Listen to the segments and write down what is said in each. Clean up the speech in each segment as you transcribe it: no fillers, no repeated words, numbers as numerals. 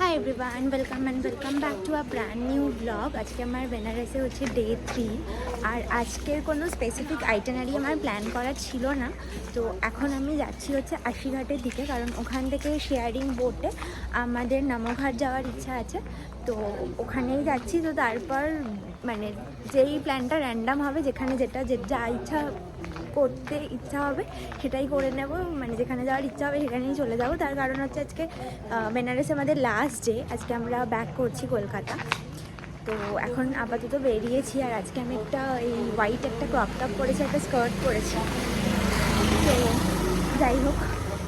Hi everyone, welcome back to a brand new blog. আজকে আমার বেনারসে হচ্ছে ডে 3 আর আজকের কোনো স্পেসিফিক আইটেনারি আমার প্ল্যান করা ছিল না। তো এখন আমি যাচ্ছি হচ্ছে আশিঘাটের দিকে, কারণ ওখান থেকে শেয়ারিং বোটে আমাদের নামঘাট যাওয়ার ইচ্ছা আছে। তো ওখানেই যাচ্ছি। তো তারপর মানে যেই প্ল্যানটা র্যান্ডাম হবে, যেখানে যা করতে ইচ্ছা হবে সেটাই করে নেব, মানে যেখানে যাওয়ার ইচ্ছা হবে সেখানেই চলে যাব। তার কারণ হচ্ছে আজকে বেনারসে আমাদের লাস্ট ডে, আজকে আমরা ব্যাক করছি কলকাতা। তো এখন আপাতত বেরিয়েছি। আর আজকে আমি এই হোয়াইট একটা ক্রপ টপ পরেছি, একটা স্কার্ট পরেছি। তো যাই হোক,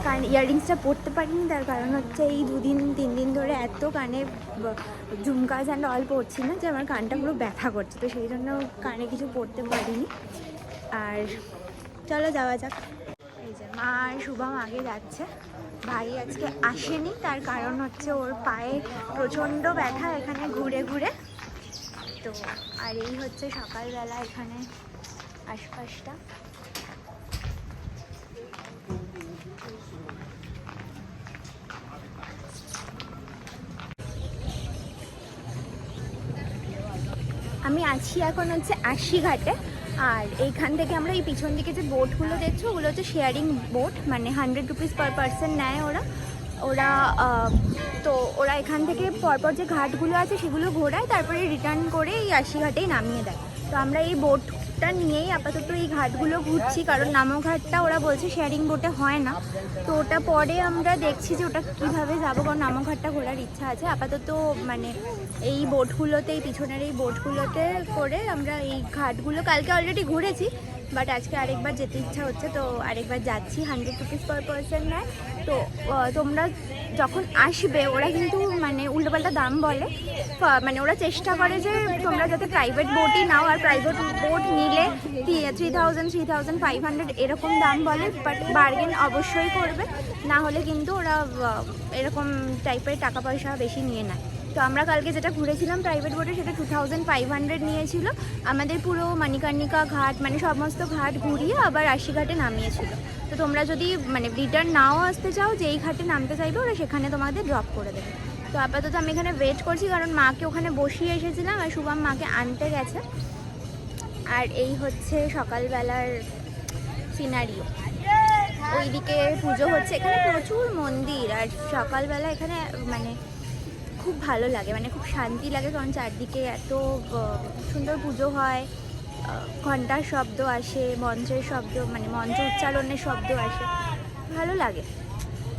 কারণ ইয়াররিংসটা পরতে পারিনি, তার কারণ হচ্ছে এই 2-3 দিন ধরে এত কানে ঝুমকাস অ্যান্ড অল পরছি না যে আমার কানটা পুরো ব্যথা করছে। তো সেই জন্য কানে কিছু পরতে পারিনি। আর চলো যাওয়া যাক। এই যে মা আর শুভম আগে যাচ্ছে, ভাই আজকে আসেনি, তার কারণ হচ্ছে ওর পায়ে প্রচণ্ড ব্যথা এখানে ঘুরে ঘুরে। তো আর এই হচ্ছে সকালবেলা এখানে আশপাশটা। আমি আছি এখন হচ্ছে আশিঘাটে। আর এইখান থেকে আমরা এই পিছন দিকে যে বোটগুলো দেখছো, ওগুলো হচ্ছে শেয়ারিং বোট, মানে 100 রুপিস পার পারসন নেয় তো ওরা এখান থেকে পরপর যে ঘাটগুলো আছে সেগুলো ঘোরায়, তারপরে রিটার্ন করে এই আশিঘাটেই নামিয়ে দেয়। তো আমরা এই বোটটা নিয়েই আপাতত এই ঘাটগুলো ঘুরছি, কারণ নামঘাটটা ওরা বলছে শেয়ারিং বোটে হয় না। তো ওটা পরে আমরা দেখছি যে ওটা কীভাবে যাবো, কারণ নামঘাটটা ঘোরার ইচ্ছা আছে। আপাতত মানে এই বোটগুলোতে, এই পিছনের এই বোটগুলোতে করে আমরা এই ঘাটগুলো কালকে অলরেডি ঘুরেছি, বাট আজকে আরেকবার যেতে ইচ্ছা হচ্ছে। তো আরেকবার যাচ্ছি। 100 রুপিস পার পারসন নেয়। তো তোমরা যখন আসবে ওরা কিন্তু মানে উল্টোপাল্টা দাম বলে, মানে ওরা চেষ্টা করে যে তোমরা যাতে প্রাইভেট বোটই নাও, আর প্রাইভেট বোট নিলে 3,500 এরকম দাম বলে, বাট বার্গেন অবশ্যই করবে, না হলে কিন্তু ওরা এরকম টাইপের টাকা পয়সা বেশি নিয়ে নেয়। তো আমরা কালকে যেটা ঘুরেছিলাম প্রাইভেট বোটে, সেটা 2,500 নিয়েছিল আমাদের পুরো মণিকর্ণিকা ঘাট, মানে সমস্ত ঘাট ঘুরিয়ে আবার আশিঘাটে নামিয়েছিল। তো তোমরা যদি মানে রিটার্ন নাও আসতে চাও, যেই ঘাটে নামতে চাইবে ওরা সেখানে তোমাদের ড্রপ করে দেবে। তো আপাতত আমি এখানে ওয়েট করছি, কারণ মাকে ওখানে বসিয়ে এসেছিলাম আর শুভম মাকে আনতে গেছে। আর এই হচ্ছে সকালবেলার সিনারিও। ওইদিকে পুজো হচ্ছে, এখানে প্রচুর মন্দির, আর সকালবেলা এখানে মানে খুব ভালো লাগে, মানে খুব শান্তি লাগে, কারণ চারদিকে এত সুন্দর পুজো হয়, ঘণ্টার শব্দ আসে, মন্ত্রের শব্দ, মানে মন্ত্র উচ্চারণের শব্দ আসে, ভালো লাগে।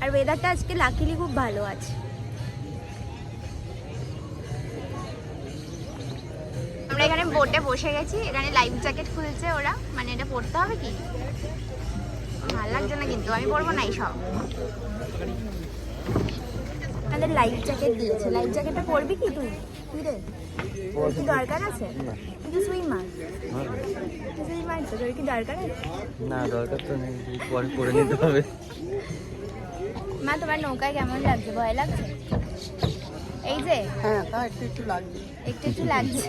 আর ওয়েদারটা আজকে লাকিলি খুব ভালো আছে। আমরা এখানে বোটে বসে গেছি, এখানে লাইফ জ্যাকেট খুলছে ওরা, মানে এটা পরতে হবে কি ভালো লাগছে না, কিন্তু আমি পরবো না এইসব। আমাদের লাইফ জ্যাকেট দিয়েছে, লাইফ জ্যাকেটটা পরবি কি তুই? রে কি দরকার আছে? তুই সুইমার তো তোর কি দরকার আছে? না, দরকার তো নেই, পরে পরে নিতে হবে। মা তোমার নৌকায় কেমন লাগছে? ভয় লাগছে? এই যে হ্যাঁ, তা একটু লাগছে।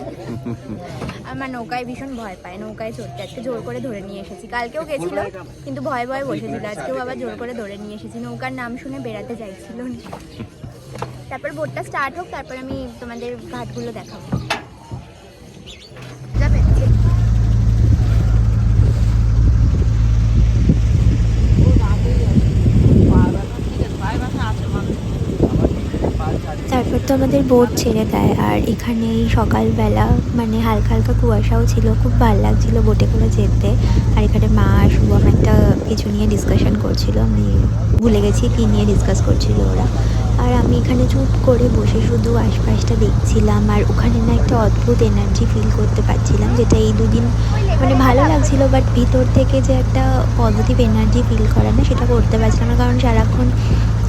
আমার নৌকায় ভীষণ ভয় পায়, নৌকায় চড়তে। আজকে জোর করে ধরে নিয়ে এসেছি, কালকেও গেছিল কিন্তু ভয়ে ভয়ে বসেছিল, আজকেও আবার জোর করে ধরে নিয়ে এসেছি। নৌকার নাম শুনে বেড়াতে চাইছিল। তারপর বোটটা স্টার্ট হোক, তারপর আমি তোমাদের ঘাটগুলো দেখাবো। যাবে? তারপর তো আমাদের বোট ছেড়ে দেয়, আর এখানে সকালবেলা মানে হালকা হালকা কুয়াশাও ছিল, খুব ভালো লাগছিল বোটে করে যেতে। আর এখানে মা আর শুভম একটা কিছু নিয়ে ডিসকাশন করছিল, আমি ভুলে গেছি কী নিয়ে ডিসকাস করছিল ওরা। আর আমি এখানে চুপ করে বসে শুধু আশপাশটা দেখছিলাম, আর ওখানে না একটা অদ্ভুত এনার্জি ফিল করতে পারছিলাম, যেটা এই 2 দিন মানে ভালো লাগছিল, বাট ভিতর থেকে যে একটা পজিটিভ এনার্জি ফিল করা না, সেটা করতে পারছিলাম না, কারণ সারাক্ষণ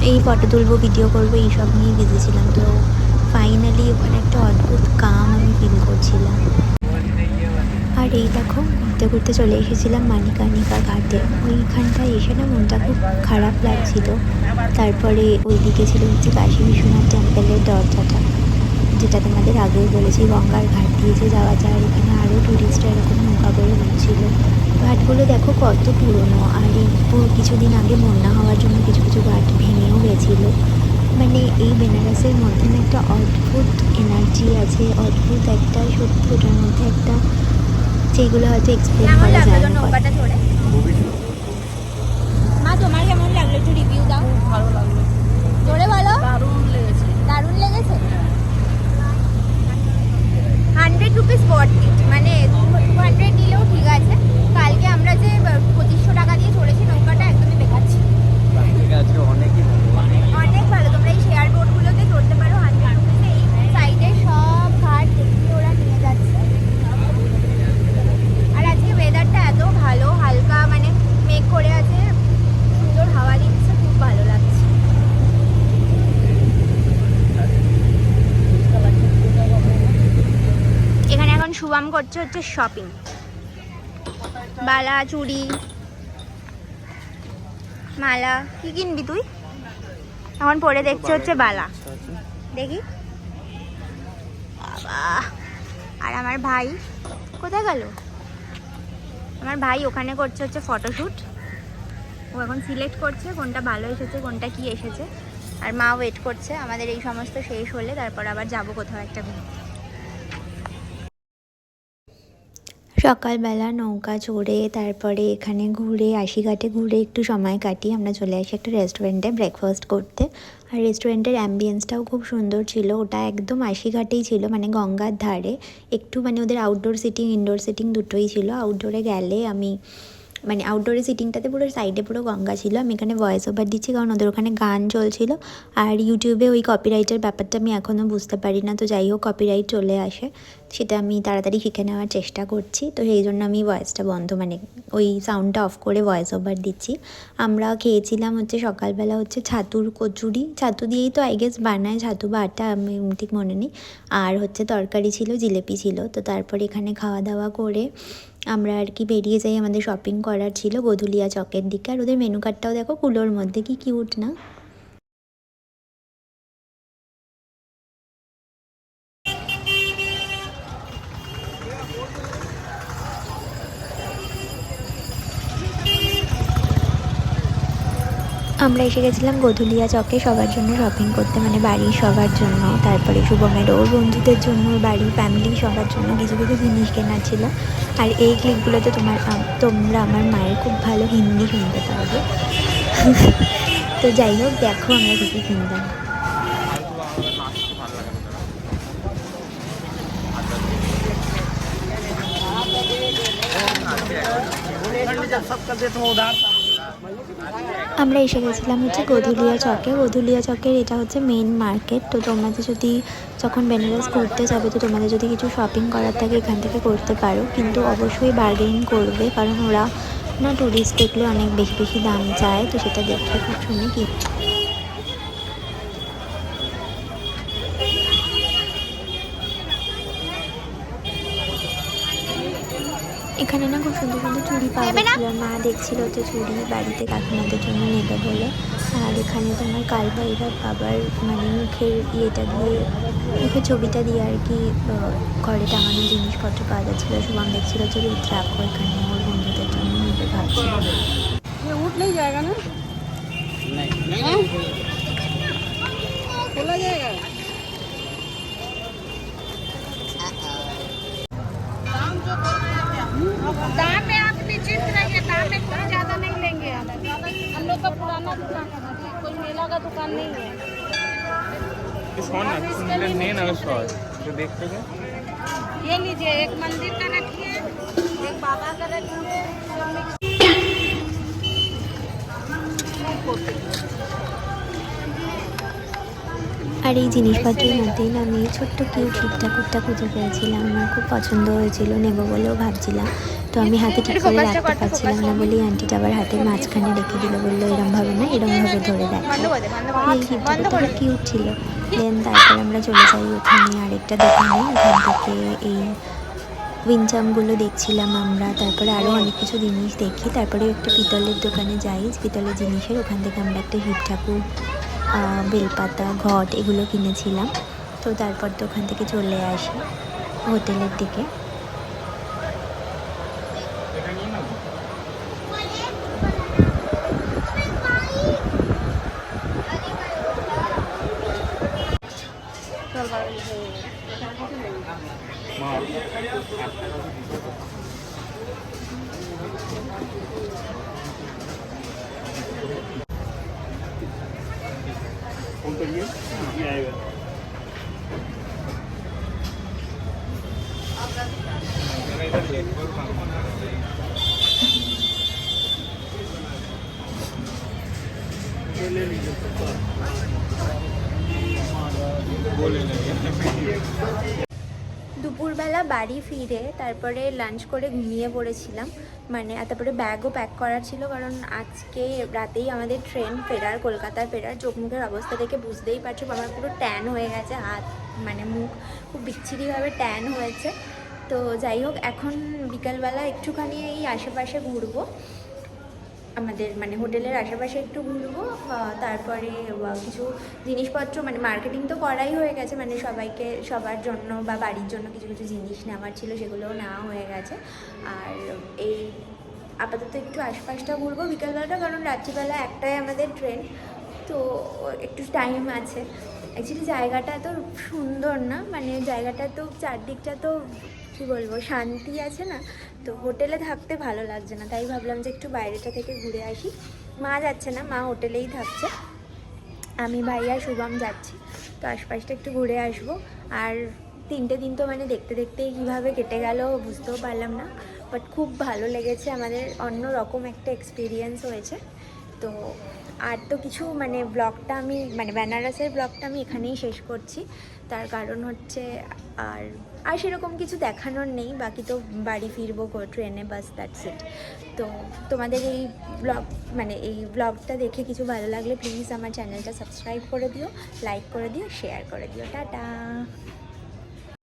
এই ফটো তুলবো, ভিডিও করবো, এইসব নিয়ে বিজি ছিলাম। তো ফাইনালি ওখানে একটা অদ্ভুত কাম আমি ফিল করছিলাম। আর এই দেখো, ঘুরতে ঘুরতে চলে এসেছিলাম মণিকর্ণিকা ঘাটে। ওইখানটায় এসে না মনটা খুব খারাপ লাগছিল। তারপরে ওইদিকে ছিল হচ্ছে কাশী বিশ্বনাথ টেম্পেলের দরজাটা, যেটা তোমাদের আগেও বলেছি, গঙ্গার ঘাট দিয়ে যে যাওয়া যায়। এখানে আরও টুরিস্টরা এরকম নৌকা করে ঘুরছিল। ঘাটগুলো দেখো কত পুরনো, আর এই কিছুদিন আগে বন্যা হওয়ার জন্য কিছু কিছু ঘাট ভেঙেও গেছিলো। মানে এই বেনারসের মধ্যে না একটা অদ্ভুত এনার্জি আছে, অদ্ভুত একটা, সত্যি ওটার মধ্যে একটা, যেগুলো হয়তো এক্সপ্লেন কেমন করা লাগলো যায় তোর না। নৌকাটা চড়ে? মা তোমার কেমন লাগলো একটু রিভিউ দাও। খুব ভালো লাগলো, জোরে বলো। দারুণ লেগেছে। দারুণ লেগেছে। 100 রুপিস স্পট টিট, মানে 200 নিলেও ঠিক আছে। কালকে আমরা যে 2500 টাকা দিয়ে চড়েছি নৌকাটা একদমই বেকার ছিল। আজকে অনেকই ভালো, অনেক ভালো। তোমরা এই শেয়ার বোটগুলোতে চড়তে পারো 100 রুপিসে। এই সাইডে সব ঘাট দেখিয়ে ওরা নিয়ে যাচ্ছে। আর আজকে ওয়েদারটা এত ভালো, হালকা মানে মেঘ করে আছে, সুন্দর হাওয়া দিচ্ছে, খুব ভালো লাগছে। এখানে এখন শুভম করছে হচ্ছে শপিং, বালা, চুড়ি, মালা। কি কিনবি তুই? এখন পরে দেখছে হচ্ছে বালা, দেখি। বাবা! আর আমার ভাই কোথায় গেল? আমার ভাই ওখানে করছে হচ্ছে ফটোশ্যুট। ও এখন সিলেক্ট করছে কোনটা ভালো এসেছে, কোনটা কি এসেছে। আর মা ওয়েট করছে আমাদের এই সমস্ত শেষ হলে তারপর আবার যাব কোথাও একটা ঘুরতে। সকালবেলা নৌকা চড়ে তারপরে এখানে ঘুরে, আশিঘাটে ঘুরে একটু সময় কাটিয়ে আমরা চলে আসি একটা রেস্টুরেন্টে ব্রেকফাস্ট করতে। আর রেস্টুরেন্টের অ্যাম্বিয়েন্সটাও খুব সুন্দর ছিল। ওটা একদম আশিঘাটেই ছিল, মানে গঙ্গার ধারে। একটু মানে ওদের আউটডোর সিটিং ইনডোর সিটিং দুটোই ছিল। আউটডোরে গেলে আমি মানে আউটডোরে সিটিংটাতে পুরো সাইডে পুরো গঙ্গা ছিল। আমি এখানে ভয়েস ওভার দিচ্ছি কারণ ওদের ওখানে গান চলছিল। আর ইউটিউবে ওই কপিরাইটের ব্যাপারটা আমি এখনও বুঝতে পারি না, তো যাই হোক কপিরাইট চলে আসে, সেটা আমি তাড়াতাড়ি শিখে নেওয়ার চেষ্টা করছি। তো সেই জন্য আমি ভয়েসটা বন্ধ, মানে ওই সাউন্ডটা অফ করে ভয়েস ওভার দিচ্ছি। আমরা খেয়েছিলাম হচ্ছে সকালবেলা হচ্ছে ছাতুর কচুরি, ছাতু দিয়েই তো আই গেস বানায়, ছাতু বা আটা আমি ঠিক মনে নেই। আর হচ্ছে তরকারি ছিল, জিলেপি ছিল। তো তারপর এখানে খাওয়া দাওয়া করে আমরা আর কি বেরিয়ে যাই, আমাদের শপিং করার ছিল গোধুলিয়া চকের দিকে। আর ওদের মেনু কার্ডটাও দেখো, কুলোর মধ্যে, কি কিউট না। আমরা এসে গেছিলাম গোধুলিয়া চকে সবার জন্য শপিং করতে, মানে বাড়ির সবার জন্য, তারপরে শুভমের ওর বন্ধুদের জন্য, বাড়ির ফ্যামিলি সবার জন্য কিছু কিছু জিনিস কেনার ছিল। আর এই ক্লিপগুলোতে তোমরা আমার মায়ের খুব ভালো হিন্দি শুনতে পারবে। তো যাই হোক, দেখো আমরা কী কী কিনলাম। আমরা এসে গেছিলাম হচ্ছে গোধুলিয়া চকে। গোধুলিয়া চকের এটা হচ্ছে মেন মার্কেট। তো তোমাদের যদি যখন বেনারস ঘুরতে যাবে, তো তোমাদের যদি কিছু শপিং করার থাকে এখান থেকে করতে পারো, কিন্তু অবশ্যই বার্গেনিং করবে, কারণ ওরা না টুরিস্ট দেখলে অনেক বেশি বেশি দাম চায়। তো সেটা দেখে খুব শুনে কি এখানে না খুব সুন্দর সুন্দর চুড়ি পাওয়া যাচ্ছিল। মা দেখছিল হচ্ছে চুড়ি বাড়িতে কাকিমাদের জন্য নেবে বলে। আর এখানে তোমার কালবাইরার বাবার মানে মুখের ইয়েটা দিয়ে, মুখের ছবিটা দিয়ে আর কি ঘরে টাঙানো জিনিসপত্র পাওয়া যাচ্ছিলো। শুভম দেখছিল হচ্ছে রুদ্রাক্ষ এখানে ওর বন্ধুদের জন্য নেবে ভাবছিল। उठ नहीं जाएगा ना, खोला जाएगा। दाम में आप निश्चिंत रहिए, दाम में कोई ज्यादा नहीं लेंगे। हम लोग का पुराना दुकान है, कोई मेला का दुकान नहीं है। ये लीजिए, एक मंदिर का रखिए, एक बाबा का रखिए। আর এই জিনিসপত্রের মধ্যেই না আমি ছোট্ট কিউট শিব ঠাকুরটা খুঁজে পেয়েছিলাম। আমার খুব পছন্দ হয়েছিল, নেব বলেও ভাবছিলাম। তো আমি হাতে ঠিক করে রাখতে পারছিলাম না বলেই আন্টিটা আবার হাতের মাঝখানে রেখে দিল, বললো এরমভাবে না, এরমভাবে ধরে দেখো। এই শিব ঠাকুরটা খুব কিউট ছিল। দেন তারপর আমরা চলে যাই ওখানে আরেকটা দোকানে, ওখান থেকে এই উইনচামগুলো দেখছিলাম আমরা। তারপরে আরও অনেক কিছু জিনিস দেখি। তারপরে একটা পিতলের দোকানে যাই, পিতলের জিনিসের, ওখান থেকে আমরা একটা শিব ঠাকুর, বেলপাতা, ঘট এগুলো কিনেছিলাম। তো তারপর তো ওখান থেকে চলে আসি হোটেলের দিকে। चल रहा है দুপুরবেলা বাড়ি ফিরে তারপরে লাঞ্চ করে ঘুমিয়ে পড়েছিলাম, মানে তারপরে ব্যাগও প্যাক করা ছিল, কারণ আজকে রাতেই আমাদের ট্রেন ফেরার, কলকাতার ফেরার। চোখ মুখের অবস্থা দেখে বুঝতেই পারছো আমার পুরো ট্যান হয়ে গেছে, হাত মানে মুখ খুব বিচ্ছিরিভাবে ট্যান হয়েছে। তো যাই হোক, এখন বিকালবেলা একটুখানি এই আশেপাশে ঘুরবো, আমাদের মানে হোটেলের আশেপাশে একটু ঘুরবো, তারপরে কিছু জিনিসপত্র মানে মার্কেটিং তো করাই হয়ে গেছে, মানে সবাইকে সবার জন্য বা বাড়ির জন্য কিছু কিছু জিনিস নেওয়ার ছিল, সেগুলোও নেওয়া হয়ে গেছে। আর এই আপাতত একটু আশপাশটা ঘুরবো বিকালবেলাটা, কারণ রাত্রিবেলা একটাই আমাদের ট্রেন, তো একটু টাইম আছে। অ্যাকচুয়ালি জায়গাটা এত সুন্দর না, মানে জায়গাটা তো চারদিকটা তো কী বলবো, শান্তি আছে না, তো হোটেলে থাকতে ভালো লাগছে না, তাই ভাবলাম যে একটু বাইরেটা থেকে ঘুরে আসি। মা যাচ্ছে না, মা হোটেলেই থাকছে, আমি ভাইয়া শুভম যাচ্ছি, তো আশপাশটা একটু ঘুরে আসবো। আর 3টে দিন তো মানে দেখতে দেখতেই কীভাবে কেটে গেল বুঝতেও পারলাম না, বাট খুব ভালো লেগেছে, আমাদের অন্য রকম একটা এক্সপিরিয়েন্স হয়েছে। তো আর তো কিছু মানে ব্লগটা আমি মানে বেনারসের ব্লগটা আমি এখানেই শেষ করছি, তার কারণ হচ্ছে আর সেরকম কিছু দেখানোর নেই, বাকি তো বাড়ি ফিরবো ট্রেনে, বাস দ্যাটস ইট। তো তোমাদের এই ব্লগ মানে এই ব্লগটা দেখে কিছু ভালো লাগলে প্লিজ আমার চ্যানেলটা সাবস্ক্রাইব করে দিও, লাইক করে দিও, শেয়ার করে দিও। টাটা।